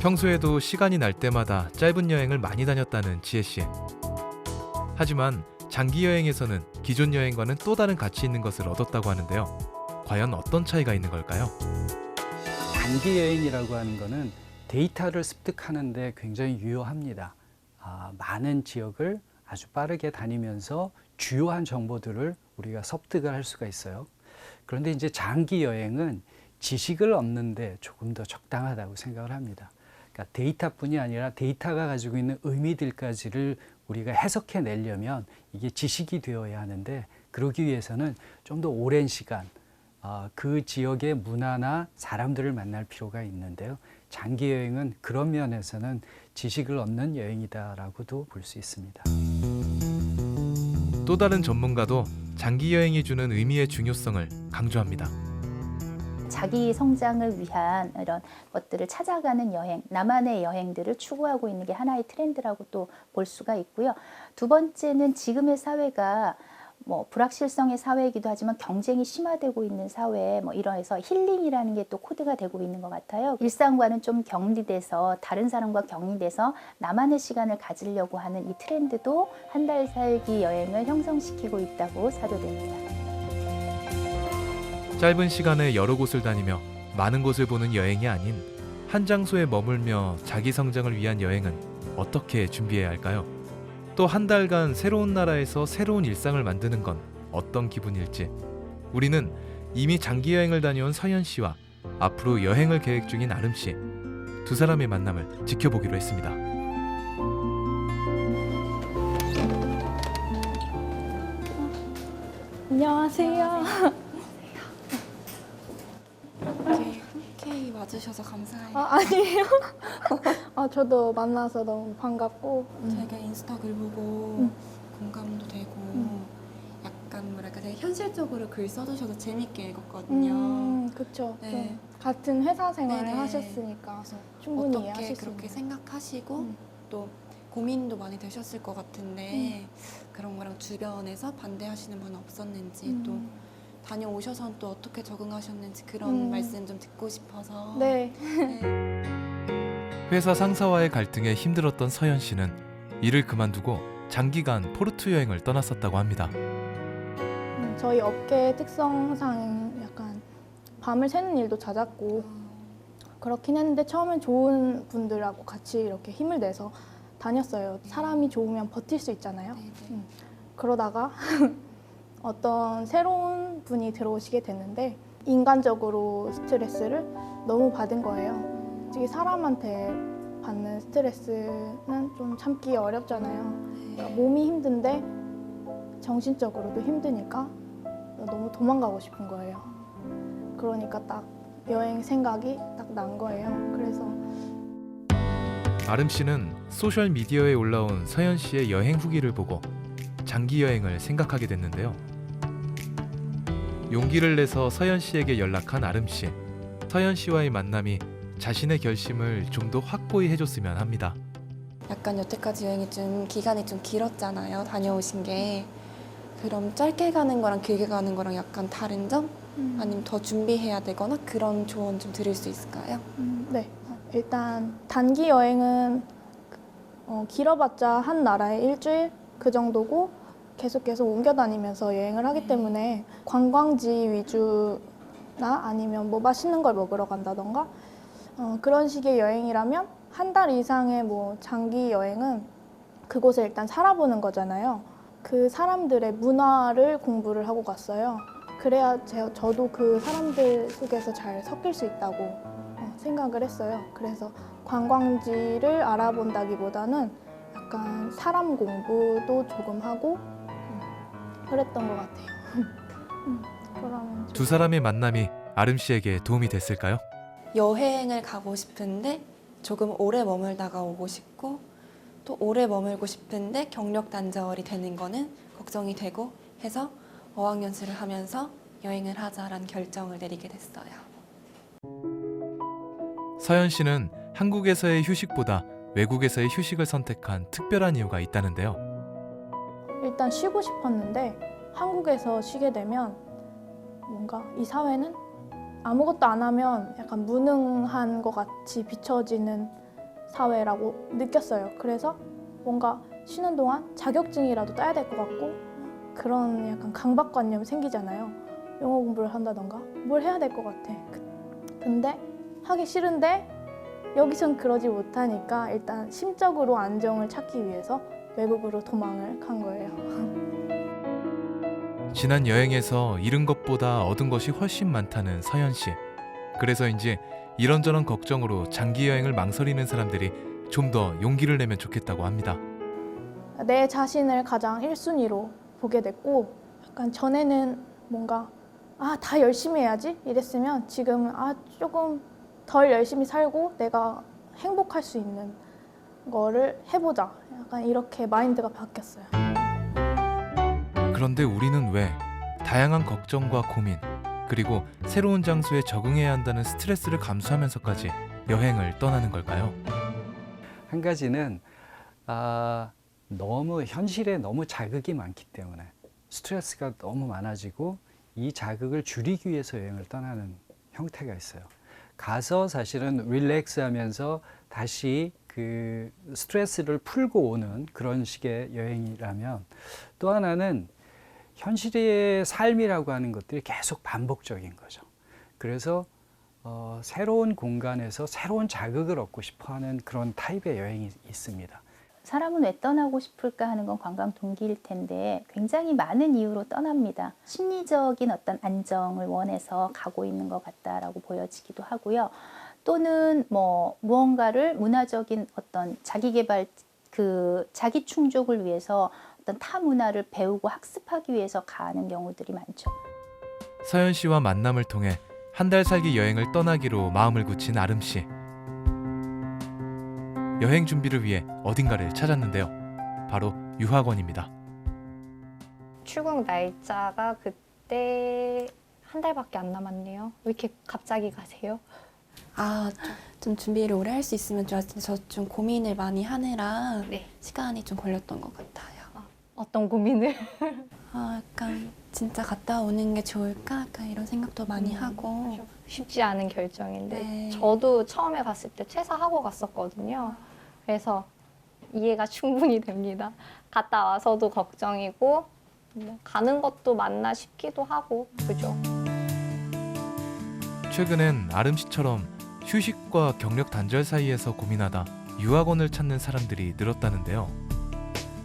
평소에도 시간이 날 때마다 짧은 여행을 많이 다녔다는 지혜 씨. 하지만 장기 여행에서는 기존 여행과는 또 다른 가치 있는 것을 얻었다고 하는데요. 과연 어떤 차이가 있는 걸까요? 단기 여행이라고 하는 거는 데이터를 습득하는 데 굉장히 유효합니다. 많은 지역을 아주 빠르게 다니면서 주요한 정보들을 우리가 습득을 할 수가 있어요. 그런데 이제 장기 여행은 지식을 얻는 데 조금 더 적당하다고 생각을 합니다. 그러니까 데이터뿐이 아니라 데이터가 가지고 있는 의미들까지를 우리가 해석해 내려면 이게 지식이 되어야 하는데, 그러기 위해서는 좀 더 오랜 시간 그 지역의 문화나 사람들을 만날 필요가 있는데요. 장기 여행은 그런 면에서는 지식을 얻는 여행이다라고도 볼 수 있습니다. 또 다른 전문가도 장기 여행이 주는 의미의 중요성을 강조합니다. 자기 성장을 위한 이런 것들을 찾아가는 여행, 나만의 여행들을 추구하고 있는 게 하나의 트렌드라고 또 볼 수가 있고요. 두 번째는 지금의 사회가 불확실성의 사회이기도 하지만 경쟁이 심화되고 있는 사회에 이러해서 힐링이라는 게 또 코드가 되고 있는 것 같아요. 일상과는 좀 격리돼서 다른 사람과 격리돼서 나만의 시간을 가지려고 하는 이 트렌드도 한 달 살기 여행을 형성시키고 있다고 사료됩니다. 짧은 시간에 여러 곳을 다니며 많은 곳을 보는 여행이 아닌 한 장소에 머물며 자기 성장을 위한 여행은 어떻게 준비해야 할까요? 또 한 달간 새로운 나라에서 새로운 일상을 만드는 건 어떤 기분일지, 우리는 이미 장기 여행을 다녀온 서현 씨와 앞으로 여행을 계획 중인 아름 씨, 두 사람의 만남을 지켜보기로 했습니다. 안녕하세요. K 와주셔서 감사해요. 아니에요. 저도 만나서 너무 반갑고. 제가 인스타 글 보고 공감도 되고 약간 뭐랄까 되게 현실적으로 글 써주셔서 재밌게 읽었거든요. 그렇죠. 네. 같은 회사 생활을 네네. 하셨으니까 충분히 어떻게 이해하실 수 그렇게 있는. 생각하시고 또 고민도 많이 되셨을 것 같은데 그런 거랑 주변에서 반대하시는 분은 없었는지 또 다녀오셔서 또 어떻게 적응하셨는지 그런 말씀 좀 듣고 싶어서. 네. 네. 회사 상사와의 갈등에 힘들었던 서현 씨는 일을 그만두고 장기간 포르투 여행을 떠났었다고 합니다. 저희 업계 특성상 약간 밤을 새는 일도 잦았고 그렇긴 했는데 처음엔 좋은 분들하고 같이 이렇게 힘을 내서 다녔어요. 사람이 좋으면 버틸 수 있잖아요. 그러다가 어떤 새로운 분이 들어오시게 됐는데 인간적으로 스트레스를 너무 받은 거예요. 솔직히 사람한테 받는 스트레스는 좀 참기 어렵잖아요. 그러니까 몸이 힘든데 정신적으로도 힘드니까 너무 도망가고 싶은 거예요. 그러니까 딱 여행 생각이 딱 난 거예요. 그래서 아름 씨는 소셜 미디어에 올라온 서현 씨의 여행 후기를 보고 장기 여행을 생각하게 됐는데요. 용기를 내서 서현 씨에게 연락한 아름 씨. 서현 씨와의 만남이 자신의 결심을 좀 더 확고히 해줬으면 합니다. 약간 여태까지 여행이 좀 기간이 좀 길었잖아요. 다녀오신 게. 그럼 짧게 가는 거랑 길게 가는 거랑 약간 다른 점? 아니면 더 준비해야 되거나 그런 조언 좀 드릴 수 있을까요? 네. 일단 단기 여행은 길어봤자 한 나라에 일주일 그 정도고 계속 옮겨 다니면서 여행을 하기 때문에 관광지 위주나 아니면 뭐 맛있는 걸 먹으러 간다던가 그런 식의 여행이라면 한 달 이상의 장기 여행은 그곳에 일단 살아보는 거잖아요. 그 사람들의 문화를 공부를 하고 갔어요. 그래야 저도 그 사람들 속에서 잘 섞일 수 있다고 생각을 했어요. 그래서 관광지를 알아본다기보다는 약간 사람 공부도 조금 하고 그랬던 것 같아요. 그러면 두 사람의 만남이 아름 씨에게 도움이 됐을까요? 여행을 가고 싶은데 조금 오래 머물다가 오고 싶고 또 오래 머물고 싶은데 경력 단절이 되는 거는 걱정이 되고 해서 어학연수를 하면서 여행을 하자라는 결정을 내리게 됐어요. 서현 씨는 한국에서의 휴식보다 외국에서의 휴식을 선택한 특별한 이유가 있다는데요. 일단 쉬고 싶었는데 한국에서 쉬게 되면 뭔가 이 사회는 아무것도 안 하면 약간 무능한 것 같이 비춰지는 사회라고 느꼈어요. 그래서 뭔가 쉬는 동안 자격증이라도 따야 될 것 같고 그런 약간 강박관념 생기잖아요. 영어 공부를 한다던가 뭘 해야 될 것 같아. 근데 하기 싫은데 여기선 그러지 못하니까 일단 심적으로 안정을 찾기 위해서 외국으로 도망을 간 거예요. 지난 여행에서 잃은 것보다 얻은 것이 훨씬 많다는 서연 씨. 그래서인지 이런저런 걱정으로 장기 여행을 망설이는 사람들이 좀 더 용기를 내면 좋겠다고 합니다. 내 자신을 가장 1순위로 보게 됐고 약간 전에는 뭔가 다 열심히 해야지 이랬으면 지금은 조금 덜 열심히 살고 내가 행복할 수 있는 거를 해보자. 약간 이렇게 마인드가 바뀌었어요. 그런데 우리는 왜 다양한 걱정과 고민, 그리고 새로운 장소에 적응해야 한다는 스트레스를 감수하면서까지 여행을 떠나는 걸까요? 한 가지는 너무 현실에 너무 자극이 많기 때문에 스트레스가 너무 많아지고 이 자극을 줄이기 위해서 여행을 떠나는 형태가 있어요. 가서 사실은 릴렉스하면서 다시 그 스트레스를 풀고 오는 그런 식의 여행이라면, 또 하나는 현실의 삶이라고 하는 것들이 계속 반복적인 거죠. 그래서 새로운 공간에서 새로운 자극을 얻고 싶어하는 그런 타입의 여행이 있습니다. 사람은 왜 떠나고 싶을까 하는 건 관광 동기일 텐데 굉장히 많은 이유로 떠납니다. 심리적인 어떤 안정을 원해서 가고 있는 것 같다라고 보여지기도 하고요. 또는 무언가를 문화적인 어떤 자기 개발, 자기 충족을 위해서 어떤 타 문화를 배우고 학습하기 위해서 가는 경우들이 많죠. 서연 씨와 만남을 통해 한 달 살기 여행을 떠나기로 마음을 굳힌 아름 씨. 여행 준비를 위해 어딘가를 찾았는데요. 바로 유학원입니다. 출국 날짜가 그때 한 달밖에 안 남았네요. 왜 이렇게 갑자기 가세요? 좀 준비를 오래 할 수 있으면 좋았는데 저 좀 고민을 많이 하느라 네. 시간이 좀 걸렸던 것 같아요. 어떤 고민을? 약간 진짜 갔다 오는 게 좋을까? 약간 이런 생각도 많이 하고. 쉽지 않은 결정인데 네. 저도 처음에 갔을 때 퇴사하고 갔었거든요. 그래서 이해가 충분히 됩니다. 갔다 와서도 걱정이고 가는 것도 맞나 싶기도 하고 그죠? 최근엔 아름 씨처럼 휴식과 경력 단절 사이에서 고민하다 유학원을 찾는 사람들이 늘었다는데요.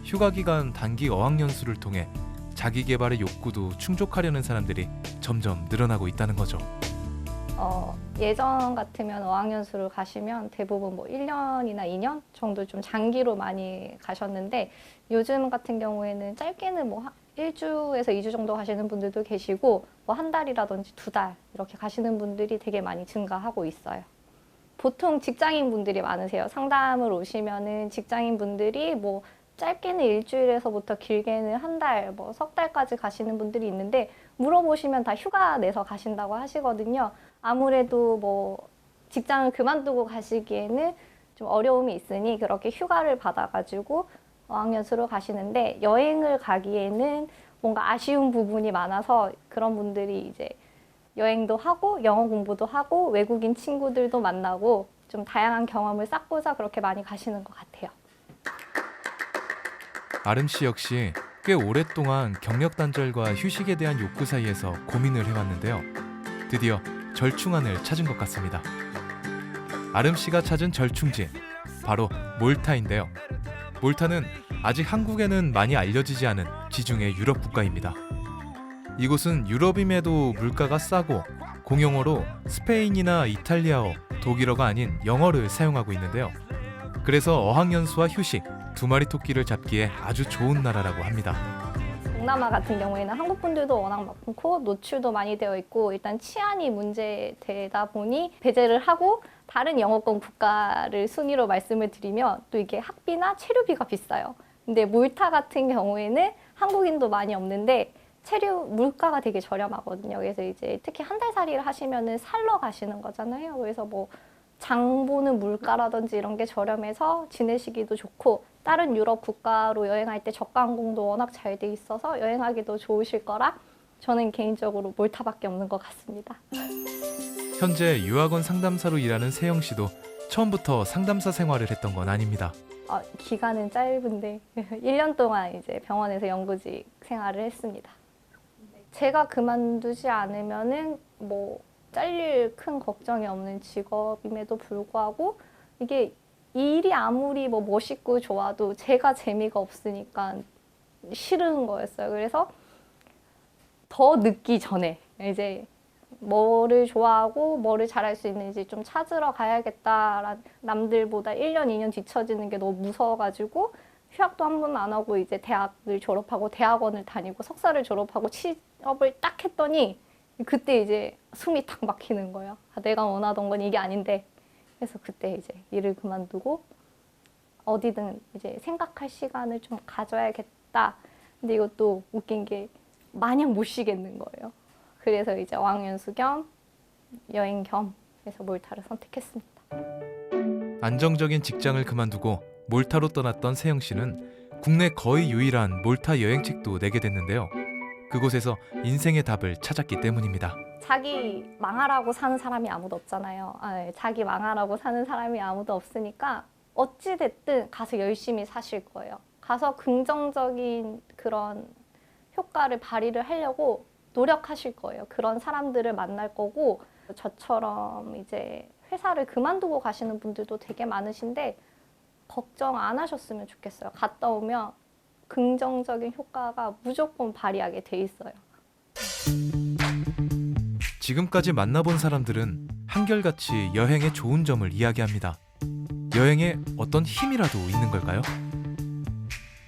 휴가 기간 단기 어학연수를 통해 자기 개발의 욕구도 충족하려는 사람들이 점점 늘어나고 있다는 거죠. 예전 같으면 어학연수를 가시면 대부분 1년이나 2년 정도 좀 장기로 많이 가셨는데 요즘 같은 경우에는 짧게는 1주에서 2주 정도 가시는 분들도 계시고 한 달이라든지 2달 이렇게 가시는 분들이 되게 많이 증가하고 있어요. 보통 직장인 분들이 많으세요. 상담을 오시면은 직장인 분들이 짧게는 일주일에서부터 길게는 한 달, 석 달까지 가시는 분들이 있는데 물어보시면 다 휴가 내서 가신다고 하시거든요. 아무래도 직장을 그만두고 가시기에는 좀 어려움이 있으니 그렇게 휴가를 받아가지고 어학연수로 가시는데 여행을 가기에는 뭔가 아쉬운 부분이 많아서 그런 분들이 이제 여행도 하고 영어 공부도 하고 외국인 친구들도 만나고 좀 다양한 경험을 쌓고자 그렇게 많이 가시는 것 같아요. 아름 씨 역시 꽤 오랫동안 경력 단절과 휴식에 대한 욕구 사이에서 고민을 해왔는데요. 드디어 절충안을 찾은 것 같습니다. 아름 씨가 찾은 절충지, 바로 몰타인데요. 몰타는 아직 한국에는 많이 알려지지 않은 지중해 유럽 국가입니다. 이곳은 유럽임에도 물가가 싸고 공용어로 스페인이나 이탈리아어, 독일어가 아닌 영어를 사용하고 있는데요. 그래서 어학연수와 휴식, 두 마리 토끼를 잡기에 아주 좋은 나라라고 합니다. 동남아 같은 경우에는 한국 분들도 워낙 많고 노출도 많이 되어 있고 일단 치안이 문제되다 보니 배제를 하고 다른 영어권 국가를 순위로 말씀을 드리면 또 이게 학비나 체류비가 비싸요. 근데 몰타 같은 경우에는 한국인도 많이 없는데 물가가 되게 저렴하거든요. 그래서 이제 특히 한 달 살이를 하시면은 살러 가시는 거잖아요. 그래서 장 보는 물가라든지 이런 게 저렴해서 지내시기도 좋고 다른 유럽 국가로 여행할 때 저가 항공도 워낙 잘 돼 있어서 여행하기도 좋으실 거라 저는 개인적으로 몰타밖에 없는 것 같습니다. 현재 유학원 상담사로 일하는 세영 씨도 처음부터 상담사 생활을 했던 건 아닙니다. 기간은 짧은데 1년 동안 이제 병원에서 연구직 생활을 했습니다. 제가 그만두지 않으면은 뭐 잘릴 큰 걱정이 없는 직업임에도 불구하고 이게 일이 아무리 뭐 멋있고 좋아도 제가 재미가 없으니까 싫은 거였어요. 그래서 더 늦기 전에 이제 뭐를 좋아하고 뭐를 잘할 수 있는지 좀 찾으러 가야겠다. 남들보다 1년, 2년 뒤처지는 게 너무 무서워가지고 휴학도 한 번 안 하고 이제 대학을 졸업하고 대학원을 다니고 석사를 졸업하고 취업을 딱 했더니 그때 이제 숨이 탁 막히는 거예요. 내가 원하던 건 이게 아닌데. 그래서 그때 이제 일을 그만두고 어디든 이제 생각할 시간을 좀 가져야겠다. 근데 이것도 웃긴 게 마냥 못 쉬겠는 거예요. 그래서 이제 어학연수 겸 여행 겸 해서 몰타를 선택했습니다. 안정적인 직장을 그만두고 몰타로 떠났던 세영 씨는 국내 거의 유일한 몰타 여행책도 내게 됐는데요. 그곳에서 인생의 답을 찾았기 때문입니다. 자기 망하라고 사는 사람이 아무도 없잖아요. 자기 망하라고 사는 사람이 아무도 없으니까 어찌됐든 가서 열심히 사실 거예요. 가서 긍정적인 그런 효과를 발휘를 하려고 노력하실 거예요. 그런 사람들을 만날 거고, 저처럼 이제 회사를 그만두고 가시는 분들도 되게 많으신데 걱정 안 하셨으면 좋겠어요. 갔다 오면 긍정적인 효과가 무조건 발휘하게 돼 있어요. 지금까지 만나본 사람들은 한결같이 여행의 좋은 점을 이야기합니다. 여행에 어떤 힘이라도 있는 걸까요?